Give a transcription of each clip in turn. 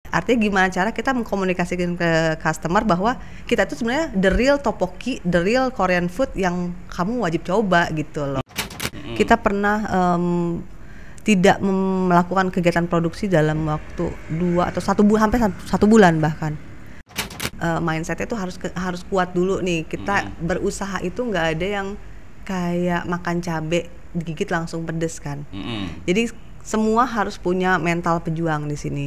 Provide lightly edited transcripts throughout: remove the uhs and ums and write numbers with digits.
Artinya gimana cara kita mengkomunikasikan ke customer bahwa kita tuh sebenarnya the real tteokbokki, the real Korean food yang kamu wajib coba gitu loh. Kita pernah tidak melakukan kegiatan produksi dalam waktu 2 atau 1 bulan, hampir 1 bulan bahkan. Mindsetnya tuh harus kuat dulu nih. Kita berusaha itu nggak ada yang kayak makan cabai digigit langsung pedes kan. Jadi semua harus punya mental pejuang di sini.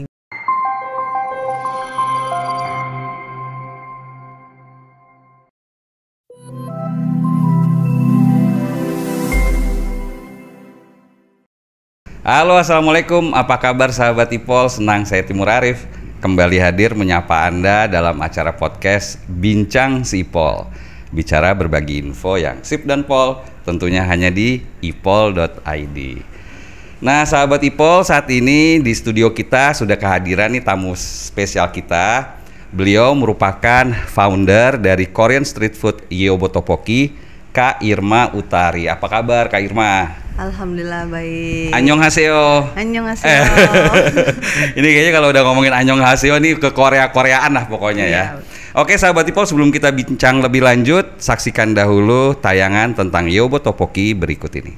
Halo, assalamualaikum. Apa kabar sahabat Ipol? Senang saya Timur Arif kembali hadir menyapa Anda dalam acara podcast Bincang si Ipol. Bicara berbagi info yang sip dan pol, tentunya hanya di ipol.id. Nah, sahabat Ipol, saat ini di studio kita sudah kehadiran nih tamu spesial kita. Beliau merupakan founder dari Korean Street Food Yeobo Tteokbokki, Kak Irma Utari. Apa kabar Kak Irma? Alhamdulillah baik. Annyeonghaseyo. Annyeonghaseyo. Ini kayaknya kalau udah ngomongin Annyeonghaseyo nih ke Korea-Koreaan lah pokoknya ya. Oke sahabat Ipol, sebelum kita bincang lebih lanjut, saksikan dahulu tayangan tentang Yeobo Tteokbokki berikut ini.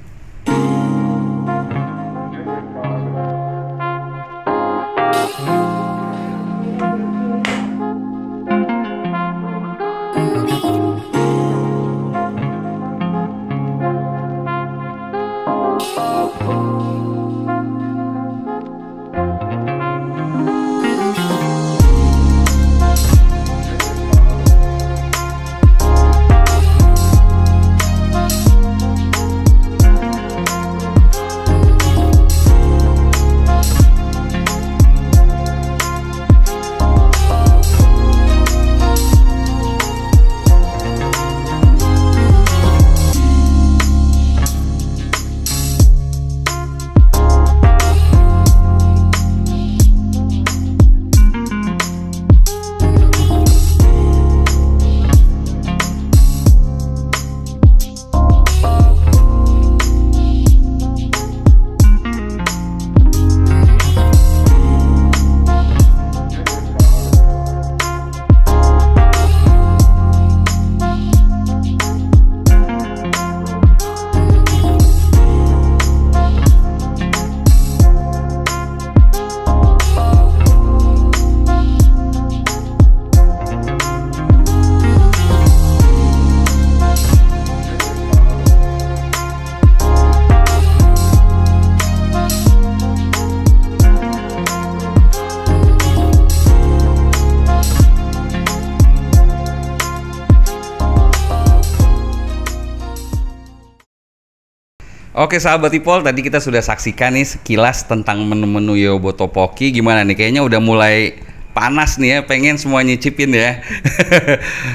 Oke sahabat Ipol, tadi kita sudah saksikan nih sekilas tentang menu-menu Yeobo Tteokbokki. Gimana nih? Kayaknya udah mulai panas nih ya, pengen semua nyicipin ya.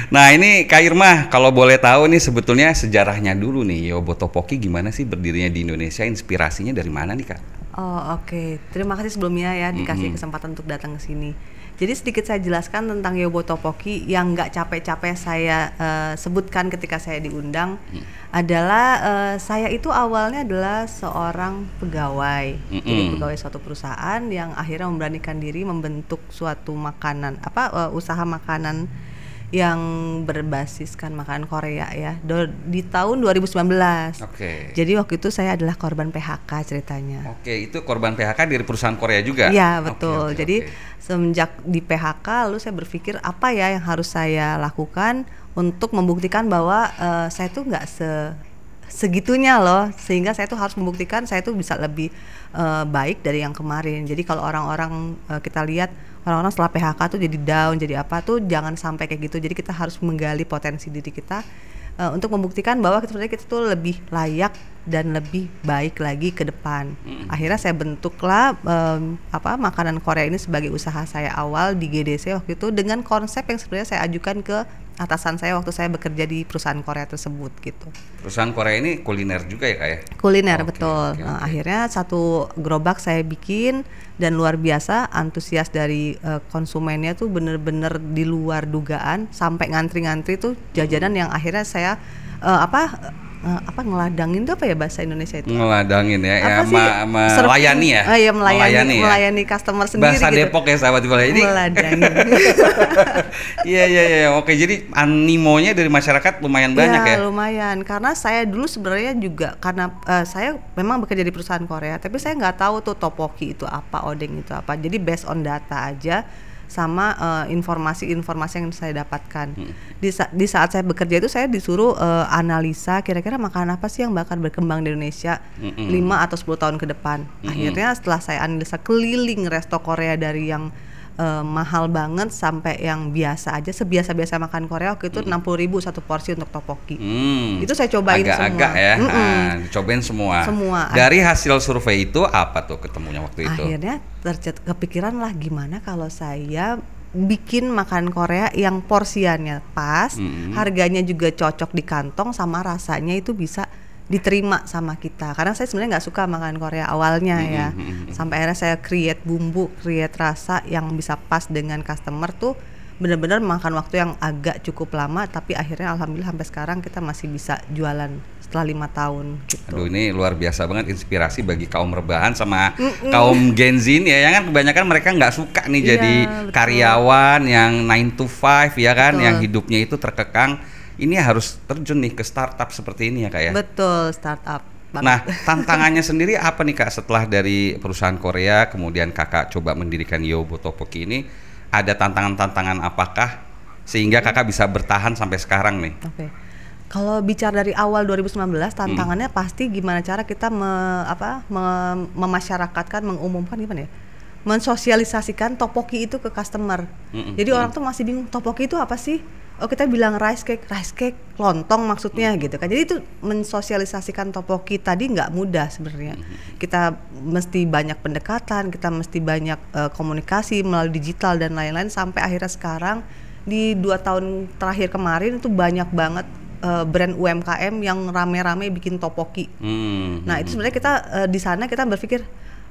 Nah ini Kak Irma, kalau boleh tahu nih sebetulnya sejarahnya dulu nih Yeobo Tteokbokki gimana sih berdirinya di Indonesia, inspirasinya dari mana nih Kak? Oh oke. Terima kasih sebelumnya ya dikasih kesempatan untuk datang ke sini. Jadi sedikit saya jelaskan tentang Yeobo Tteokbokki yang nggak capek-capek saya sebutkan ketika saya diundang adalah saya itu awalnya adalah seorang pegawai, jadi pegawai suatu perusahaan yang akhirnya memberanikan diri membentuk suatu makanan, usaha makanan yang berbasiskan makanan Korea ya di tahun 2019. Oke. Jadi waktu itu saya adalah korban PHK ceritanya. Oke, itu korban PHK dari perusahaan Korea juga? Iya betul. Jadi semenjak di PHK lalu saya berpikir apa ya yang harus saya lakukan untuk membuktikan bahwa saya tuh nggak segitunya loh, sehingga saya tuh harus membuktikan saya tuh bisa lebih baik dari yang kemarin. Jadi kalau orang-orang kita lihat orang-orang setelah PHK tuh jadi down, jadi apa tuh jangan sampai kayak gitu. Jadi kita harus menggali potensi diri kita untuk membuktikan bahwa kita tuh lebih layak dan lebih baik lagi ke depan. Akhirnya saya bentuklah makanan Korea ini sebagai usaha saya awal di GDC waktu itu dengan konsep yang sebenarnya saya ajukan ke atasan saya waktu saya bekerja di perusahaan Korea tersebut gitu. Perusahaan Korea ini kuliner juga ya Kak ya? Kuliner betul. Akhirnya satu gerobak saya bikin dan luar biasa antusias dari konsumennya tuh bener-bener di luar dugaan, sampai ngantri-ngantri tuh jajanan yang akhirnya saya apa ngeladangin itu apa ya bahasa Indonesia itu? Ngeladangin ya, Apa ya sih? melayani ya. Oh iya, melayani ya. melayani customer sendiri Bahasa gitu. Depok ya sahabat Ipol. Jadi Meladangin. iya. Oke, jadi animonya dari masyarakat lumayan banyak ya. Lumayan. Karena saya dulu sebenarnya juga karena saya memang bekerja di perusahaan Korea, tapi saya nggak tahu tuh tteokbokki itu apa, odeng itu apa. Jadi based on data aja sama informasi-informasi yang saya dapatkan. Di saat saya bekerja itu saya disuruh analisa kira-kira makanan apa sih yang bakal berkembang di Indonesia 5 atau 10 tahun ke depan. Akhirnya setelah saya analisa keliling resto Korea dari yang mahal banget sampai yang biasa aja, sebiasa-biasa makan Korea waktu itu 60.000 satu porsi untuk tteokbokki. Itu saya cobain agak-agak semua. ya. Cobain semua. Dari hasil survei itu apa tuh ketemunya waktu itu? Akhirnya kepikiran lah gimana kalau saya bikin makanan Korea yang porsiannya pas, harganya juga cocok di kantong sama rasanya itu bisa diterima sama kita. Karena saya sebenarnya nggak suka makan Korea awalnya ya. Sampai akhirnya saya create bumbu, create rasa yang bisa pas dengan customer tuh benar-benar makan waktu yang agak cukup lama, tapi akhirnya alhamdulillah sampai sekarang kita masih bisa jualan setelah 5 tahun gitu. Aduh, ini luar biasa banget, inspirasi bagi kaum rebahan sama kaum Gen Z ya, yang kan kebanyakan mereka nggak suka nih jadi karyawan yang 9 to 5 ya kan, yang hidupnya itu terkekang. Ini harus terjun nih ke startup seperti ini ya Kak ya? Betul, startup. Nah, tantangannya sendiri apa nih Kak setelah dari perusahaan Korea kemudian Kakak coba mendirikan Yobo Tteokbokki ini? Ada tantangan-tantangan apakah sehingga Kakak bisa bertahan sampai sekarang nih? Oke. Kalau bicara dari awal 2019, tantangannya pasti gimana cara kita memasyarakatkan, mengumumkan gimana ya? Mensosialisasikan tteokbokki itu ke customer. Jadi orang tuh masih bingung, tteokbokki itu apa sih? Oh, kita bilang rice cake, lontong maksudnya gitu kan. Jadi itu mensosialisasikan tteokbokki tadi nggak mudah sebenarnya. Kita mesti banyak pendekatan, kita mesti banyak komunikasi melalui digital dan lain-lain, sampai akhirnya sekarang di 2 tahun terakhir kemarin itu banyak banget brand UMKM yang rame-rame bikin tteokbokki. Nah itu sebenarnya kita di sana kita berpikir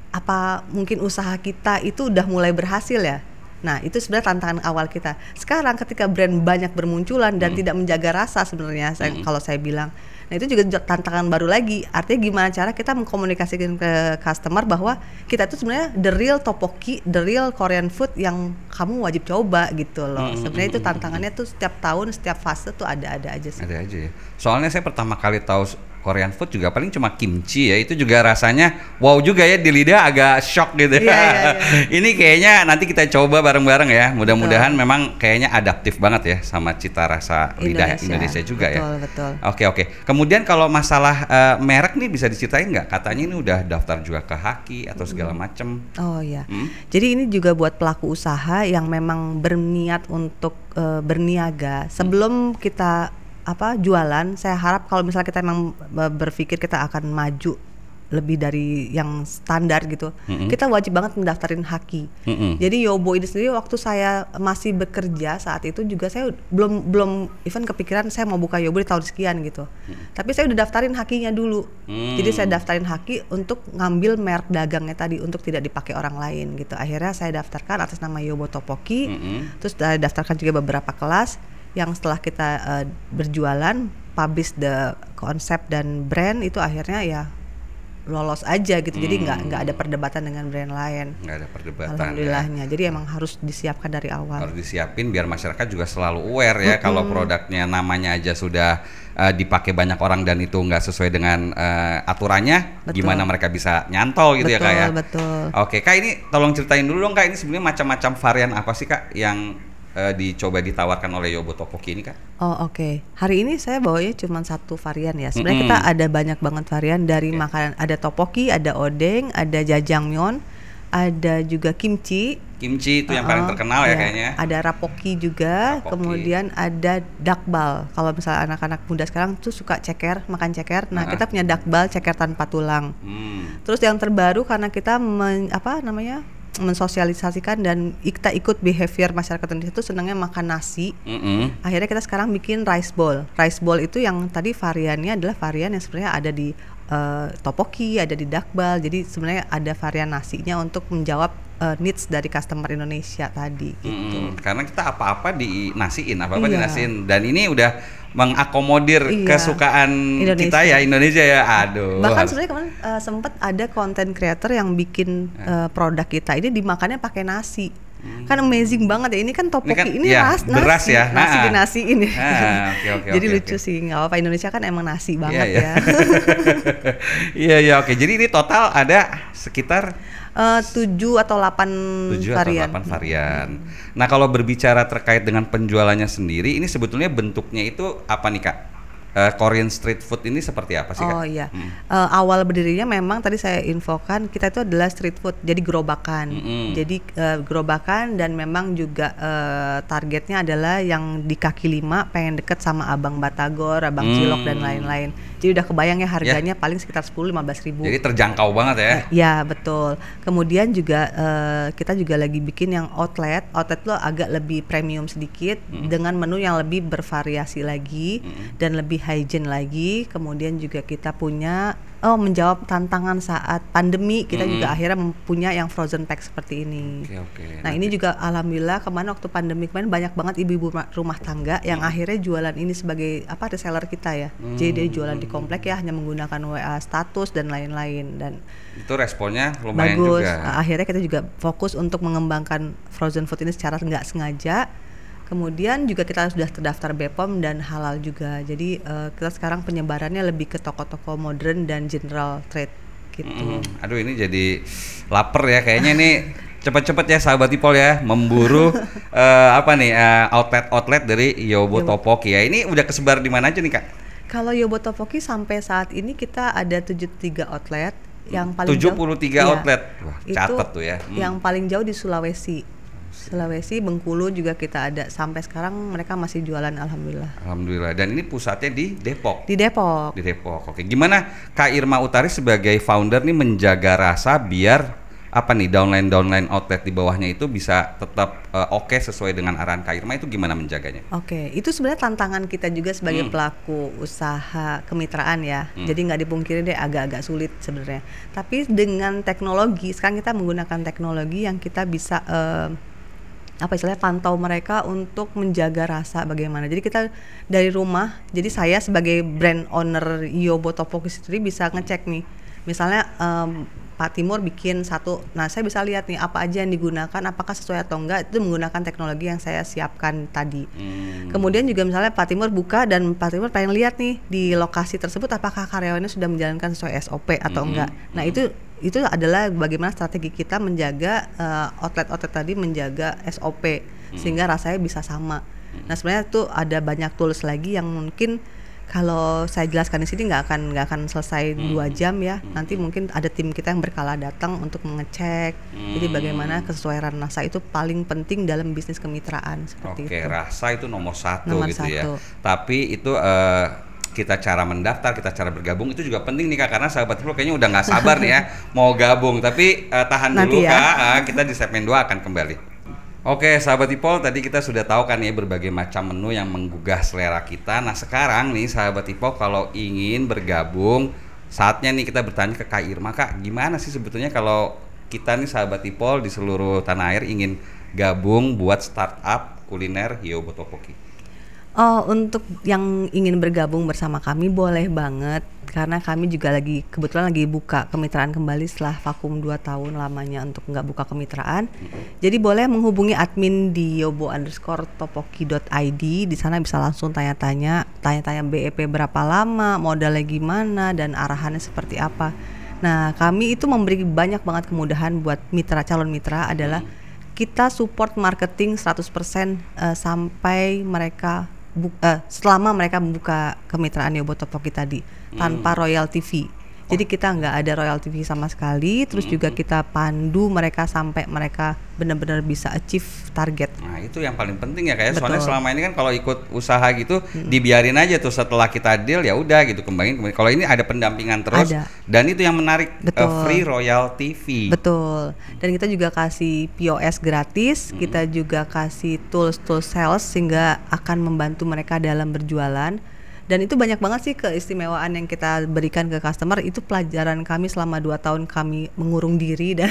apa mungkin usaha kita itu udah mulai berhasil ya. Nah itu sebenarnya tantangan awal kita. Sekarang ketika brand banyak bermunculan dan tidak menjaga rasa sebenarnya, kalau saya bilang, nah itu juga tantangan baru lagi. Artinya gimana cara kita mengkomunikasikan ke customer bahwa kita itu sebenarnya the real tteokbokki, the real Korean food yang kamu wajib coba gitu loh. Sebenarnya itu tantangannya tuh setiap tahun, setiap fase tuh ada-ada aja sih. Ada aja ya. Soalnya saya pertama kali tahu Korean food juga paling cuma kimchi ya, itu juga rasanya wow juga ya, di lidah agak shock gitu. Ini kayaknya nanti kita coba bareng-bareng ya, mudah-mudahan memang kayaknya adaptif banget ya sama cita rasa lidah Indonesia juga ya. Betul. Oke. Kemudian kalau masalah merek nih bisa diceritain nggak? Katanya ini udah daftar juga ke Haki atau segala macem. Oh iya. Jadi ini juga buat pelaku usaha yang memang berniat untuk berniaga sebelum kita jualan. Saya harap kalau misalnya kita memang berpikir kita akan maju lebih dari yang standar gitu, kita wajib banget mendaftarin Haki. Jadi Yobo ini sendiri waktu saya masih bekerja saat itu juga saya belum even kepikiran saya mau buka Yobo di tahun sekian gitu. Tapi saya udah daftarin Hakinya dulu. Jadi saya daftarin Haki untuk ngambil merek dagangnya tadi untuk tidak dipakai orang lain gitu. Akhirnya saya daftarkan atas nama Yobo Tteokbokki. Terus saya daftarkan juga beberapa kelas yang setelah kita berjualan, publish the konsep dan brand itu akhirnya ya lolos aja gitu. Jadi nggak ada perdebatan dengan brand lain. Nggak ada perdebatan. Alhamdulillahnya. Ya. Jadi emang harus disiapkan dari awal. Harus disiapin biar masyarakat juga selalu aware ya kalau produknya namanya aja sudah dipakai banyak orang dan itu nggak sesuai dengan aturannya, gimana mereka bisa nyantol gitu ya Kak ya. Betul. Oke Kak, ini tolong ceritain dulu dong Kak, ini sebenarnya macam-macam varian apa sih Kak yang dicoba ditawarkan oleh Yobo Tteokbokki ini Kak? Oh oke. Hari ini saya bawanya cuma satu varian ya. Sebenarnya kita ada banyak banget varian dari makanan. Ada tteokbokki, ada odeng, ada jajangmyeon, ada juga kimchi. Kimchi itu yang paling terkenal ya kayaknya. Ada rapoki juga, kemudian ada dakbal. Kalau misalnya anak-anak muda sekarang tuh suka makan ceker. Nah kita punya dakbal ceker tanpa tulang. Terus yang terbaru karena kita mensosialisasikan dan kita ikut behavior masyarakat Indonesia itu senangnya makan nasi. Akhirnya kita sekarang bikin rice bowl. Rice bowl itu yang tadi variannya adalah varian yang sebenarnya ada di tteokbokki, ada di dakbal. Jadi sebenarnya ada varian nasinya untuk menjawab needs dari customer Indonesia tadi gitu. Karena kita apa-apa dinasiin, apa-apa Iya. dinasiin, dan ini udah mengakomodir Iya. kesukaan Indonesia. kita ya, Indonesia ya. Aduh. Bahkan sebenarnya kemarin sempat ada content creator yang bikin produk kita ini dimakannya pakai nasi. Kan amazing banget ya, ini kan topoki, ini ya, nasi, beras ya. nasi dinasiin ya. Oke, Jadi lucu sih, nggak apa-apa, Indonesia kan emang nasi banget Iya, ya. Iya, oke. Jadi ini total ada sekitar 7 atau 8 varian. 8 varian. Nah, kalau berbicara terkait dengan penjualannya sendiri, ini sebetulnya bentuknya itu apa nih, Kak? Korean street food ini seperti apa sih, Kak? Oh iya, awal berdirinya memang tadi saya infokan kita itu adalah street food, jadi gerobakan. Jadi gerobakan, dan memang juga targetnya adalah yang di kaki 5 pengen deket sama Abang Batagor, Abang Cilok dan lain-lain. Jadi udah kebayang ya harganya paling sekitar 10-15 ribu. Jadi terjangkau banget ya? Ya betul. Kemudian juga kita juga lagi bikin yang outlet lo agak lebih premium sedikit dengan menu yang lebih bervariasi lagi dan lebih hygiene lagi. Kemudian juga kita punya menjawab tantangan saat pandemi, kita juga akhirnya punya yang frozen pack seperti ini. Oke. Nah ini juga alhamdulillah kemarin waktu pandemi kemarin banyak banget ibu-ibu rumah tangga yang akhirnya jualan ini sebagai reseller kita ya. Jadi dia jualan di komplek ya, hanya menggunakan WA status dan lain-lain, dan itu responnya lumayan bagus. juga. Akhirnya kita juga fokus untuk mengembangkan frozen food ini secara nggak sengaja. Kemudian juga kita sudah terdaftar BPOM dan halal juga. Jadi kita sekarang penyebarannya lebih ke toko-toko modern dan general trade gitu. Aduh, ini jadi lapar ya kayaknya nih. Cepet-cepet ya sahabat Ipol ya, memburu outlet dari Yobo Tteokbokki ya. Ini udah kesebar di mana aja nih, Kak? Kalau Yobo Tteokbokki sampai saat ini kita ada 73 outlet. Yang paling 73 jauh, outlet. Wah, itu catat tuh ya. Yang paling jauh di Sulawesi, Bengkulu juga kita ada. Sampai sekarang mereka masih jualan, alhamdulillah. Alhamdulillah. Dan ini pusatnya di Depok. Di Depok. Di Depok. Oke. Gimana Kak Irma Utari sebagai founder nih menjaga rasa biar downline outlet di bawahnya itu bisa tetap oke sesuai dengan arahan Kak Irma, itu gimana menjaganya? Oke, itu sebenarnya tantangan kita juga sebagai pelaku usaha kemitraan ya. Jadi nggak dipungkiri deh agak-agak sulit sebenarnya. Tapi dengan teknologi, sekarang kita menggunakan teknologi yang kita bisa pantau mereka untuk menjaga rasa bagaimana. Jadi kita dari rumah, jadi saya sebagai brand owner Yobo Tteokbokki sendiri bisa ngecek nih. Misalnya Pak Timur bikin satu, nah saya bisa lihat nih apa aja yang digunakan, apakah sesuai atau enggak, itu menggunakan teknologi yang saya siapkan tadi. Kemudian juga misalnya Pak Timur buka dan Pak Timur pengen lihat nih di lokasi tersebut apakah karyawannya sudah menjalankan sesuai SOP atau enggak. Nah itu adalah bagaimana strategi kita menjaga outlet-outlet tadi menjaga SOP sehingga rasanya bisa sama. Nah sebenarnya itu ada banyak tools lagi yang mungkin kalau saya jelaskan di sini nggak akan selesai 2 jam ya. Nanti mungkin ada tim kita yang berkala datang untuk mengecek. Jadi bagaimana kesesuaian rasa itu paling penting dalam bisnis kemitraan seperti itu. Oke, rasa itu nomor satu Nomor gitu ya. satu. Tapi itu kita cara mendaftar, kita cara bergabung itu juga penting nih, Kak, karena sahabat Ipol kayaknya udah nggak sabar nih ya mau gabung. Tapi tahan Nanti dulu ya. Kak, kita di segmen 2 akan kembali. Oke, sahabat Ipol, tadi kita sudah tahu kan ya berbagai macam menu yang menggugah selera kita. Nah sekarang nih sahabat Ipol, kalau ingin bergabung, saatnya nih kita bertanya ke Kak Irma. Kak, gimana sih sebetulnya kalau kita nih sahabat Ipol di seluruh tanah air ingin gabung buat startup kuliner Yobo Tteokbokki? Untuk yang ingin bergabung bersama kami boleh banget, karena kami juga kebetulan lagi buka kemitraan kembali setelah vakum 2 tahun lamanya untuk nggak buka kemitraan. Jadi boleh menghubungi admin di yobo_tteokbokki.id. Di sana bisa langsung tanya-tanya BEP berapa lama, modalnya gimana, dan arahannya seperti apa. Nah kami itu memberi banyak banget kemudahan buat calon mitra adalah kita support marketing 100% sampai mereka selama mereka membuka kemitraan Yobo Tteokbokki tadi tanpa royalty fee. Jadi kita nggak ada royalty fee sama sekali. Terus juga kita pandu mereka sampai mereka benar-benar bisa achieve target. Nah itu yang paling penting ya, kayak Betul. soalnya selama ini kan kalau ikut usaha gitu dibiarin aja tuh, setelah kita deal ya udah gitu kembangin. Kalau ini ada pendampingan terus, dan itu yang menarik, free royalty fee. Betul. Dan kita juga kasih POS gratis, kita juga kasih tools sales sehingga akan membantu mereka dalam berjualan. Dan itu banyak banget sih keistimewaan yang kita berikan ke customer. Itu pelajaran kami selama 2 tahun kami mengurung diri dan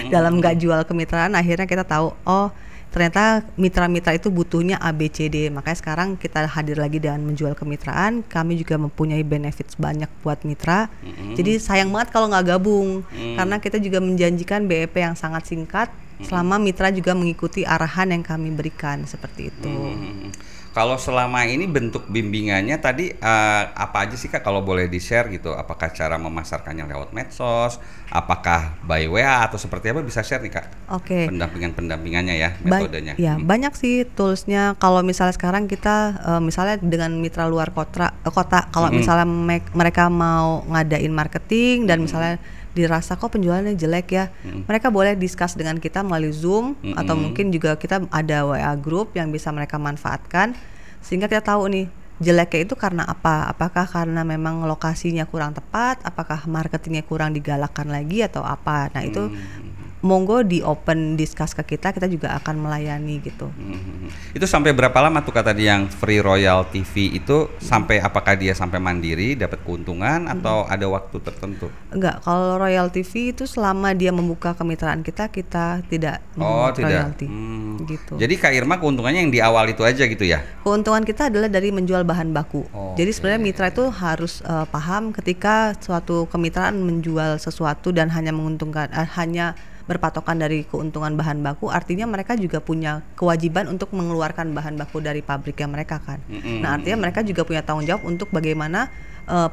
dalam nggak jual kemitraan. Akhirnya kita tahu, oh ternyata mitra-mitra itu butuhnya ABCD. Makanya sekarang kita hadir lagi dengan menjual kemitraan. Kami juga mempunyai benefits banyak buat mitra. Jadi sayang banget kalau nggak gabung, karena kita juga menjanjikan BEP yang sangat singkat selama mitra juga mengikuti arahan yang kami berikan seperti itu. Kalau selama ini bentuk bimbingannya tadi apa aja sih Kak, kalau boleh di-share gitu? Apakah cara memasarkannya lewat medsos? Apakah by WA atau seperti apa, bisa share nih Kak? Oke. Pendampingannya ya, metodenya. Ya, banyak sih toolsnya. Kalau misalnya sekarang kita misalnya dengan mitra luar kota, kalau misalnya mereka mau ngadain marketing dan misalnya dirasa kok penjualannya jelek ya, mereka boleh discuss dengan kita melalui Zoom atau mungkin juga kita ada WA group yang bisa mereka manfaatkan sehingga kita tahu nih jeleknya itu karena apa, apakah karena memang lokasinya kurang tepat, apakah marketingnya kurang digalakkan lagi atau apa. Nah itu monggo di open discuss ke kita juga akan melayani gitu. Itu sampai berapa lama tuh Kak tadi yang free Royal TV itu, sampai apakah dia sampai mandiri dapat keuntungan atau ada waktu tertentu? Enggak, kalau Royal TV itu selama dia membuka kemitraan kita tidak membuat royalty. Gitu. Jadi Kak Irma keuntungannya yang di awal itu aja gitu ya? Keuntungan kita adalah dari menjual bahan baku. Jadi sebenarnya mitra itu harus paham ketika suatu kemitraan menjual sesuatu dan hanya menguntungkan hanya berpatokan dari keuntungan bahan baku, artinya mereka juga punya kewajiban untuk mengeluarkan bahan baku dari pabriknya mereka kan. Nah artinya mereka juga punya tanggung jawab untuk bagaimana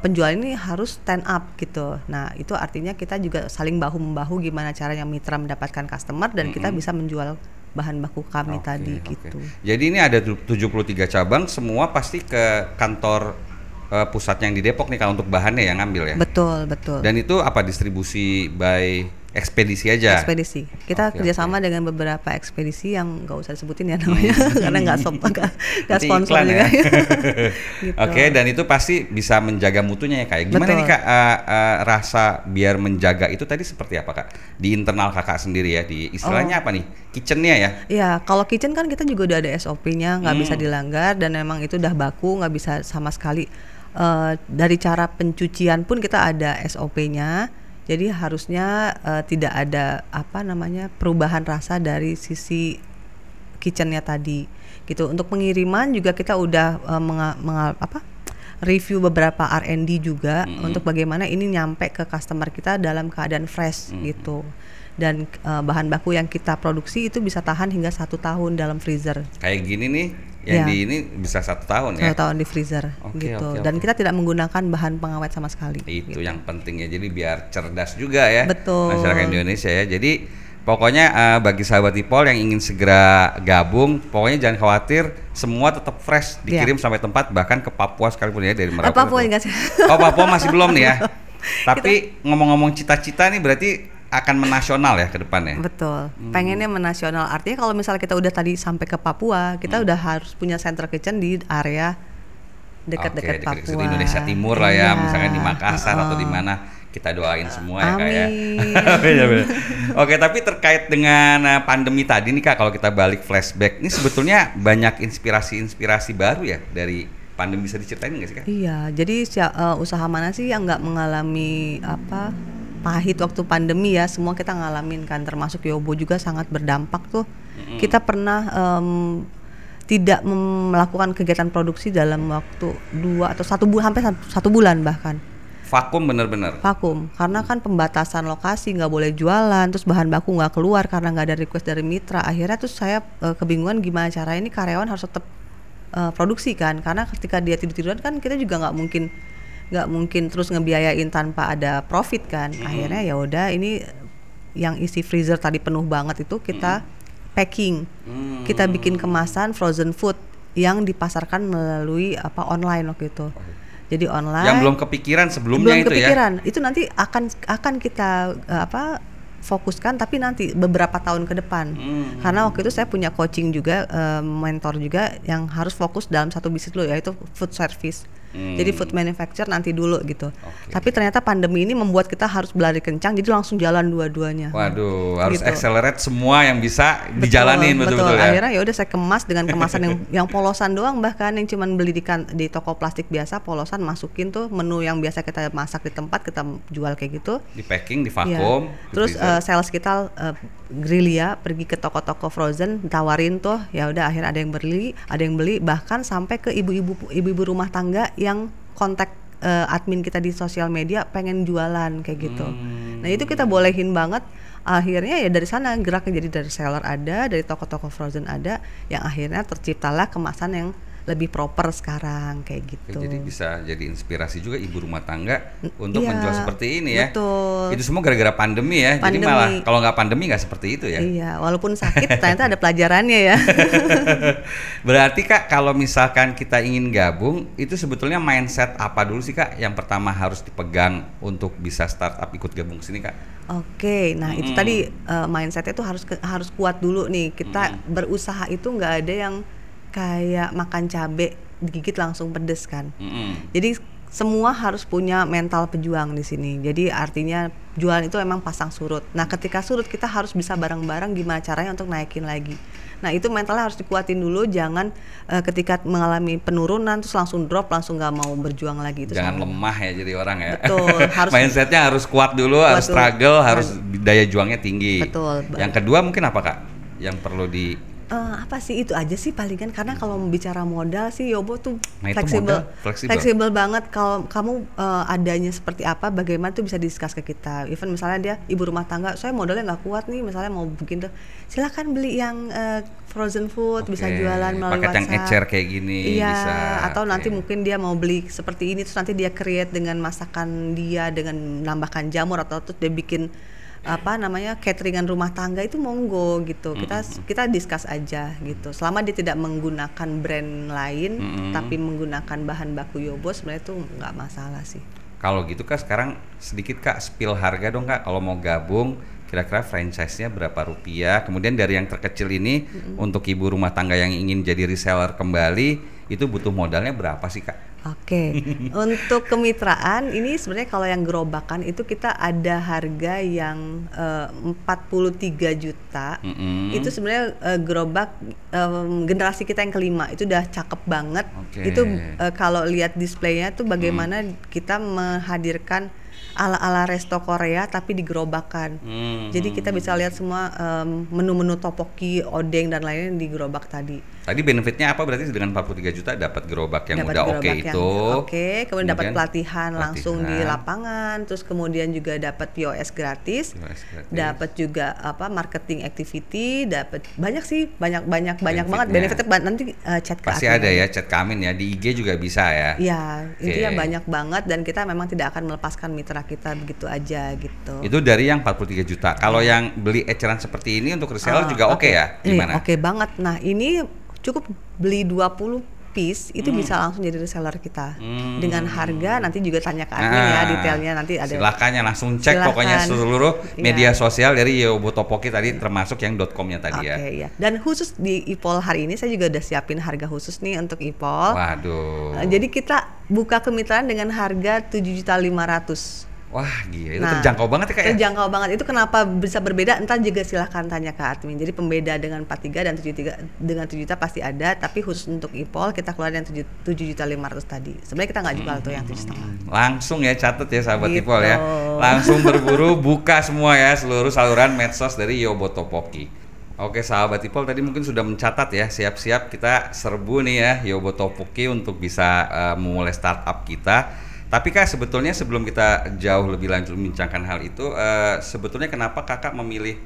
penjual ini harus stand up gitu. Nah itu artinya kita juga saling bahu-membahu gimana caranya mitra mendapatkan customer dan kita bisa menjual bahan baku kami tadi gitu. Jadi ini ada 73 cabang, semua pasti ke kantor pusat yang di Depok nih kalau untuk bahannya yang ngambil ya? Betul. Dan itu apa, distribusi by ekspedisi aja? Ekspedisi. Kita kerjasama dengan beberapa ekspedisi yang nggak usah disebutin ya namanya, karena nggak sponsor juga. Ya? Gitu. Oke, dan itu pasti bisa menjaga mutunya ya Kak. Gimana nih Kak rasa biar menjaga itu tadi seperti apa Kak? Di internal Kakak sendiri ya, di istilahnya apa nih? Kitchennya ya? Iya, kalau kitchen kan kita juga udah ada SOP-nya, nggak bisa dilanggar dan memang itu udah baku, nggak bisa sama sekali. Dari cara pencucian pun kita ada SOP-nya. Jadi harusnya tidak ada perubahan rasa dari sisi kitchennya tadi gitu. Untuk pengiriman juga kita udah review beberapa R&D juga untuk bagaimana ini nyampe ke customer kita dalam keadaan fresh gitu. Dan bahan baku yang kita produksi itu bisa tahan hingga 1 tahun dalam freezer. Kayak gini nih, yang di ini bisa 1 tahun ya? 1 tahun di freezer gitu. Dan kita tidak menggunakan bahan pengawet sama sekali. Itu gitu. yang penting ya, jadi biar cerdas juga ya. Betul. Masyarakat Indonesia ya. Jadi pokoknya bagi sahabat Ipol yang ingin segera gabung, pokoknya jangan khawatir, semua tetap fresh, dikirim sampai tempat, bahkan ke Papua sekalipun ya, dari Merauke. Papua enggak sih? Oh Papua masih belum nih ya. Tapi ngomong-ngomong cita-cita nih berarti akan menasional ya ke depannya. Betul. Pengennya menasional. Artinya kalau misalnya kita udah tadi sampai ke Papua, kita udah harus punya center kitchen di area dekat-dekat Papua. Di Indonesia Timur lah ya, misalkan di Makassar atau di mana. Kita doain semua ya Kak ya. Oke, tapi terkait dengan pandemi tadi nih Kak, kalau kita balik flashback, ini sebetulnya banyak inspirasi baru ya dari pandemi, bisa diceritain nggak sih Kak? Iya, jadi usaha mana sih yang nggak mengalami pahit waktu pandemi ya, semua kita ngalamin kan, termasuk Yobo juga sangat berdampak tuh. Kita pernah tidak melakukan kegiatan produksi dalam waktu 2 atau 1 bulan, hampir 1 bulan bahkan. Vakum bener-bener? Vakum, karena kan pembatasan lokasi, nggak boleh jualan, terus bahan baku nggak keluar karena nggak ada request dari mitra. Akhirnya terus saya kebingungan gimana cara ini karyawan harus tetap produksi kan, karena ketika dia tidur-tiduran kan kita juga nggak mungkin terus ngebiayain tanpa ada profit kan. Akhirnya ya udah, ini yang isi freezer tadi penuh banget itu kita packing, kita bikin kemasan frozen food yang dipasarkan melalui online waktu itu. Jadi online. Yang belum kepikiran sebelumnya itu ya. Itu nanti akan kita fokuskan, tapi nanti beberapa tahun ke depan. Karena waktu itu saya punya coaching juga, mentor juga yang harus fokus dalam satu bisnis dulu, yaitu food service. Jadi food manufacture nanti dulu gitu. Oke. Tapi ternyata pandemi ini membuat kita harus berlari kencang, jadi langsung jalan dua-duanya. Waduh, harus Gitu. accelerate semua yang bisa dijalanin betul-betul ya. Akhirnya ya udah saya kemas dengan kemasan yang polosan doang, bahkan yang cuman beli di toko plastik biasa polosan, masukin tuh menu yang biasa kita masak di tempat kita jual kayak gitu. Di packing, di Iya. vakum. di Terus freezer. sales kita gerilya pergi ke toko-toko frozen, tawarin tuh, ya udah akhirnya ada yang beli, bahkan sampai ke ibu-ibu rumah tangga yang kontak admin kita di sosial media pengen jualan kayak gitu. Nah itu kita bolehin banget. Akhirnya ya dari sana geraknya, jadi dari seller ada, dari toko-toko frozen ada, yang akhirnya terciptalah kemasan yang lebih proper sekarang kayak gitu. Jadi bisa jadi inspirasi juga ibu rumah tangga untuk Iya, menjual seperti ini ya. betul. Itu semua gara-gara pandemi ya. Jadi Pandemi. malah kalau nggak pandemi nggak seperti itu ya. Iya, walaupun sakit ternyata ada pelajarannya ya. Berarti Kak, kalau misalkan kita ingin gabung, itu sebetulnya mindset apa dulu sih Kak yang pertama harus dipegang untuk bisa startup ikut gabung ke sini Kak? Oke, nah itu tadi mindsetnya tuh harus kuat dulu nih. Kita berusaha itu nggak ada yang kayak makan cabe digigit langsung pedes kan. Jadi semua harus punya mental pejuang di sini. Jadi artinya jualan itu emang pasang surut. Nah ketika surut kita harus bisa bareng-bareng gimana caranya untuk naikin lagi. Nah itu mentalnya harus dikuatin dulu. Jangan ketika mengalami penurunan terus langsung drop, langsung nggak mau berjuang lagi. Itu Jangan salah. lemah ya jadi orang ya. Betul, harus mindsetnya harus kuat dulu, harus dulu. struggle, harus daya juangnya tinggi. Betul. Yang kedua mungkin apa Kak? Yang perlu di apa sih, itu aja sih palingan, karena kalau bicara modal sih Yobo tuh Nah, itu modal, fleksibel. fleksibel banget. Kalau kamu adanya seperti apa, bagaimana tuh bisa discuss ke kita. Even misalnya dia ibu rumah tangga, saya modalnya nggak kuat nih, misalnya mau bikin tuh, silakan beli yang frozen food, bisa jualan melalui paket yang WhatsApp. ecer kayak gini Iya, bisa. atau nanti Oke. mungkin dia mau beli seperti ini, terus nanti dia create dengan masakan dia, dengan menambahkan jamur, atau terus dia bikin cateringan rumah tangga, itu monggo gitu. Kita discuss aja gitu. Selama dia tidak menggunakan brand lain, tapi menggunakan bahan baku Yobo, sebenarnya itu nggak masalah sih. Kalau gitu Kak, sekarang sedikit Kak spill harga dong Kak, kalau mau gabung kira-kira franchise-nya berapa rupiah, kemudian dari yang terkecil ini untuk ibu rumah tangga yang ingin jadi reseller kembali itu butuh modalnya berapa sih Kak? Oke, untuk kemitraan ini sebenarnya kalau yang gerobakan itu kita ada harga yang 43 juta. Itu sebenarnya gerobak generasi kita yang kelima, itu udah cakep banget. Oke. Itu kalau lihat displaynya tuh bagaimana kita menghadirkan ala-ala resto Korea tapi digerobakan. Jadi kita bisa lihat semua menu-menu tteokbokki, odeng dan lainnya di gerobak tadi. Tadi benefitnya apa berarti dengan 43 juta dapat gerobak yang Dapat udah gerobak oke yang itu. Oke, kemudian dapat pelatihan langsung di lapangan, terus kemudian juga dapat POS gratis. Dapat juga marketing activity, dapat banyak sih, banyak banget benefitnya. Nanti chat ke pasti admin. ada ya, chat ke Amin ya, di IG juga bisa ya. Iya, Oke. intinya banyak banget, dan kita memang tidak akan melepaskan mitra kita begitu aja gitu. Itu dari yang 43 juta. Kalau yang beli eceran seperti ini untuk reseller juga oke ya? Gimana? Oke banget. Nah, ini cukup beli 20 piece itu bisa langsung jadi reseller kita. Dengan harga nanti juga tanya ke admin ya detailnya, nanti ada. Silakan ya, langsung cek pokoknya seluruh media sosial dari Yobo Tteokbokki tadi, termasuk yang .com-nya tadi ya. Oke, iya. Dan khusus di IPOL hari ini saya juga udah siapin harga khusus nih untuk IPOL. Waduh. Jadi kita buka kemitraan dengan harga 7.500.000. Wah gila, itu terjangkau banget ya Kak ya? Terjangkau banget. Itu kenapa bisa berbeda? Entar juga silahkan tanya ke admin. Jadi pembeda dengan 43 dan 73 dengan 7 juta pasti ada, tapi khusus untuk IPOL kita keluarin yang 7.500.000 tadi. Sebenarnya kita nggak jual tuh yang 7,5. Langsung ya, catat ya sahabat Gitu. IPOL ya. Langsung berburu, buka semua ya seluruh saluran medsos dari Yobo Tteokbokki. Oke sahabat IPOL, tadi mungkin sudah mencatat ya, siap-siap kita serbu nih ya Yobo Tteokbokki untuk bisa memulai startup kita. Tapi Kak, sebetulnya sebelum kita jauh lebih lanjut membincangkan hal itu, sebetulnya kenapa Kakak memilih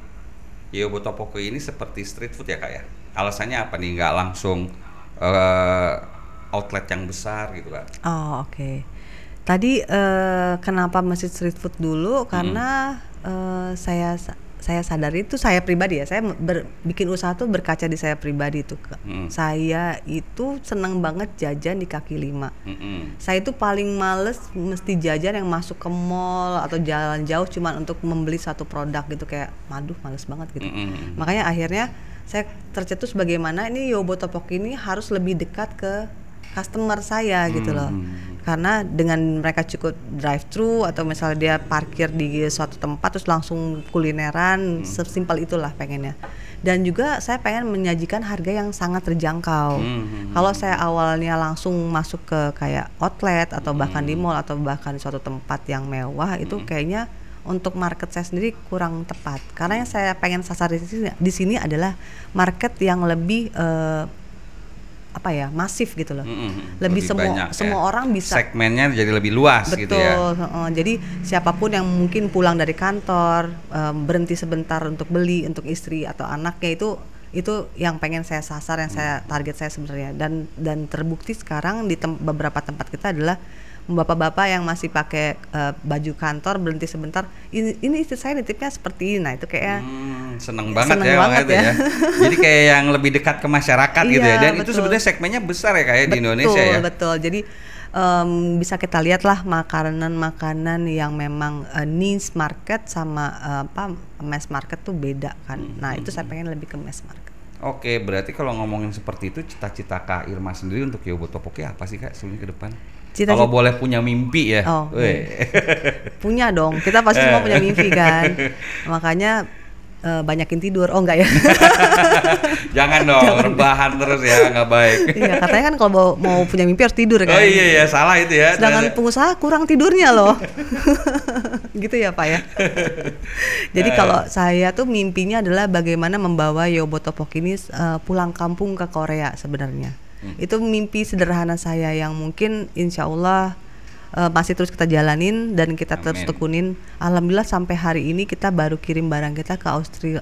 Yobo Tteokbokki ini seperti street food ya Kak ya? Alasannya apa nih, nggak langsung outlet yang besar gitu Kak? Oh oke. Tadi kenapa masih street food dulu? Karena saya sadari itu saya pribadi ya, saya bikin usaha tuh berkaca di saya pribadi tuh. Saya itu seneng banget jajan di kaki lima. Saya itu paling males mesti jajan yang masuk ke mall atau jalan jauh cuman untuk membeli satu produk gitu, kayak males banget gitu. Makanya akhirnya saya tercetus bagaimana ini Yobo Tteokbokki ini harus lebih dekat ke customer saya gitu loh. Karena dengan mereka cukup drive thru atau misalnya dia parkir di suatu tempat terus langsung kulineran, sesimpel itulah pengennya. Dan juga saya pengen menyajikan harga yang sangat terjangkau. Kalau saya awalnya langsung masuk ke kayak outlet atau bahkan di mall atau bahkan di suatu tempat yang mewah, itu kayaknya untuk market saya sendiri kurang tepat. Karena yang saya pengen sasar di sini adalah market yang lebih masif gitu loh. Lebih semua orang bisa, segmennya jadi lebih luas. betul, gitu ya. Jadi siapapun yang mungkin pulang dari kantor berhenti sebentar untuk beli untuk istri atau anaknya, itu yang pengen saya sasar, yang saya target saya sebenarnya. Dan terbukti sekarang di beberapa tempat kita adalah bapak-bapak yang masih pakai baju kantor berhenti sebentar, ini istri saya nitipnya seperti ini. Nah itu kayak seneng banget ya. Jadi kayak yang lebih dekat ke masyarakat gitu ya. Dan itu sebenarnya segmennya besar ya kayak di Indonesia ya. Betul. Jadi bisa kita lihat lah makanan yang memang niche market sama mass market tuh beda kan. Nah itu saya pengen lebih ke mass market. Oke, berarti kalau ngomongin seperti itu, cita-cita Kak Irma sendiri untuk Yobo Tteokbokki apa sih Kak sebelumnya ke depan? Kalau boleh punya mimpi ya. Punya dong, kita pasti semua punya mimpi kan. Makanya banyakin tidur. Oh enggak ya. Jangan dong, rebahan terus ya, nggak baik. Iya, katanya kan kalau mau punya mimpi harus tidur kan. Oh iya, salah itu ya. Sedangkan pengusaha kurang tidurnya loh. Gitu ya Pak ya. Jadi kalau saya tuh mimpinya adalah bagaimana membawa Yobo Tteokbokki ini pulang kampung ke Korea sebenarnya. Itu mimpi sederhana saya yang mungkin insya Allah masih terus kita jalanin dan kita terus tekunin. Alhamdulillah sampai hari ini kita baru kirim barang kita ke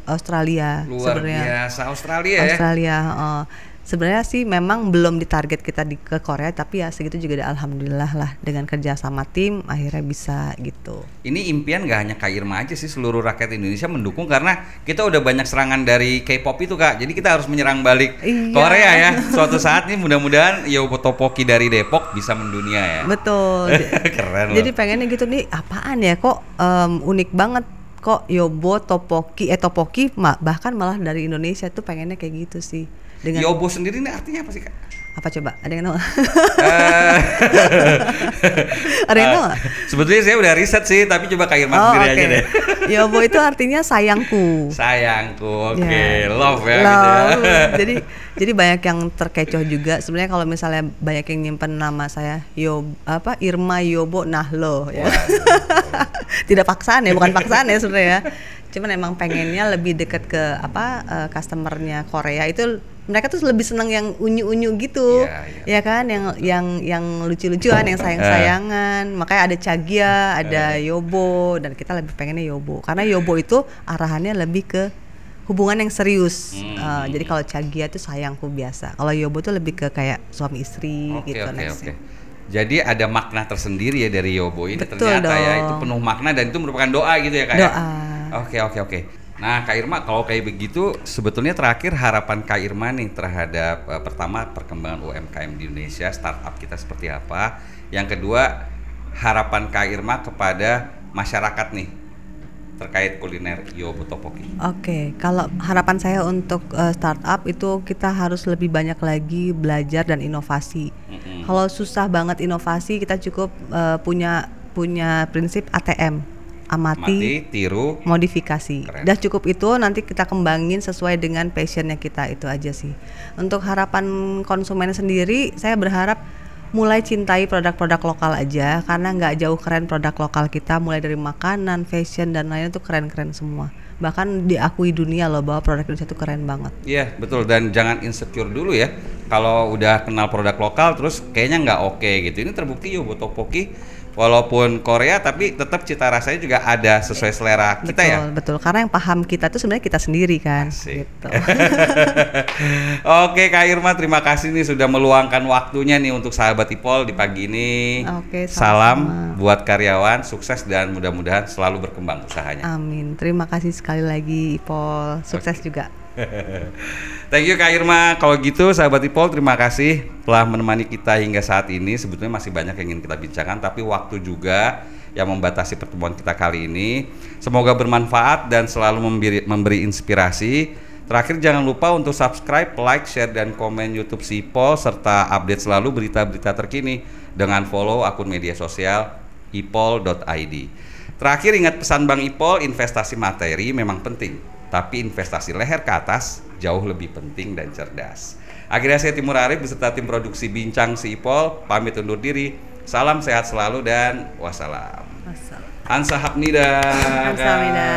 Australia. Luar biasa, Australia ya. Sebenarnya sih memang belum ditarget kita ke Korea, tapi ya segitu juga alhamdulillah lah, dengan kerja sama tim akhirnya bisa gitu. Ini impian gak hanya Kak Irma aja sih, seluruh rakyat Indonesia mendukung karena kita udah banyak serangan dari K-pop itu Kak. Jadi kita harus menyerang balik Korea ya. Suatu saat nih mudah-mudahan Yobo Tteokbokki dari Depok bisa mendunia ya. Betul. Keren loh. Jadi pengennya gitu nih, apaan ya kok unik banget kok Yobo Tteokbokki bahkan malah dari Indonesia tuh pengennya kayak gitu sih. Dengan Yobo sendiri ini artinya apa sih Kak? Apa coba? Ada yang tahu? Ada yang tahu? Sebetulnya saya udah riset sih, tapi coba Kak Irma sendiri aja deh. Yobo itu artinya sayangku. Sayangku, oke. Love ya. Love. Gitu ya. Jadi banyak yang terkecoh juga. Sebenarnya kalau misalnya banyak yang nyimpen nama saya Irma Yobo Nahlo ya. Tidak paksaan ya, bukan paksaan ya sebenarnya. Cuman emang pengennya lebih dekat ke customernya Korea itu. Mereka tuh lebih senang yang unyu-unyu gitu, ya kan, yang lucu-lucuan, yang sayang-sayangan. Makanya ada Chagia, ada Yobo, dan kita lebih pengennya Yobo, karena Yobo itu arahannya lebih ke hubungan yang serius. Jadi kalau Chagia itu sayangku biasa, kalau Yobo tuh lebih ke kayak suami istri gitu. Oke. Jadi ada makna tersendiri ya dari Yobo ini. Betul ternyata dong. Ya itu penuh makna dan itu merupakan doa gitu ya Kak. Doa. Oke. Nah Kak Irma, kalau kayak begitu sebetulnya terakhir harapan Kak Irma nih terhadap pertama perkembangan UMKM di Indonesia, startup kita seperti apa. Yang kedua, harapan Kak Irma kepada masyarakat nih terkait kuliner Yobo Tteokbokki. Oke, kalau harapan saya untuk startup itu kita harus lebih banyak lagi belajar dan inovasi. Kalau susah banget inovasi, kita cukup punya prinsip ATM. Amati, tiru, modifikasi. Keren. Udah cukup itu, nanti kita kembangin sesuai dengan passionnya kita, itu aja sih. Untuk harapan konsumen sendiri, saya berharap mulai cintai produk-produk lokal aja, karena nggak jauh keren produk lokal kita, mulai dari makanan, fashion dan lainnya tuh keren-keren semua. Bahkan diakui dunia loh bahwa produk Indonesia tuh keren banget. Iya betul, dan jangan insecure dulu ya. Kalau udah kenal produk lokal terus kayaknya nggak oke gitu. Ini terbukti Yobo Tteokbokki walaupun Korea tapi tetap cita rasanya juga ada sesuai selera kita ya. Betul, karena yang paham kita tuh sebenarnya kita sendiri kan. Gitu. Oke Kak Irma, terima kasih nih sudah meluangkan waktunya nih untuk sahabat Ipol di pagi ini. Oke, salam buat karyawan, sukses dan mudah-mudahan selalu berkembang usahanya. Amin. Terima kasih sekali lagi Ipol, sukses juga. Thank you Kak Irma. Kalau gitu sahabat Ipol, terima kasih telah menemani kita hingga saat ini. Sebetulnya masih banyak yang ingin kita bincangkan, tapi waktu juga yang membatasi pertemuan kita kali ini. Semoga bermanfaat dan selalu memberi inspirasi. Terakhir jangan lupa untuk subscribe, like, share, dan komen YouTube si Ipol serta update selalu berita-berita terkini dengan follow akun media sosial ipol.id. Terakhir, ingat pesan Bang Ipol, investasi materi memang penting, tapi investasi leher ke atas jauh lebih penting dan cerdas. Akhirnya saya Timur Arif beserta tim produksi Bincang si Ipol pamit undur diri. Salam sehat selalu dan wassalam. Wassalam. Ansa Hapnida. Ansa Hamida.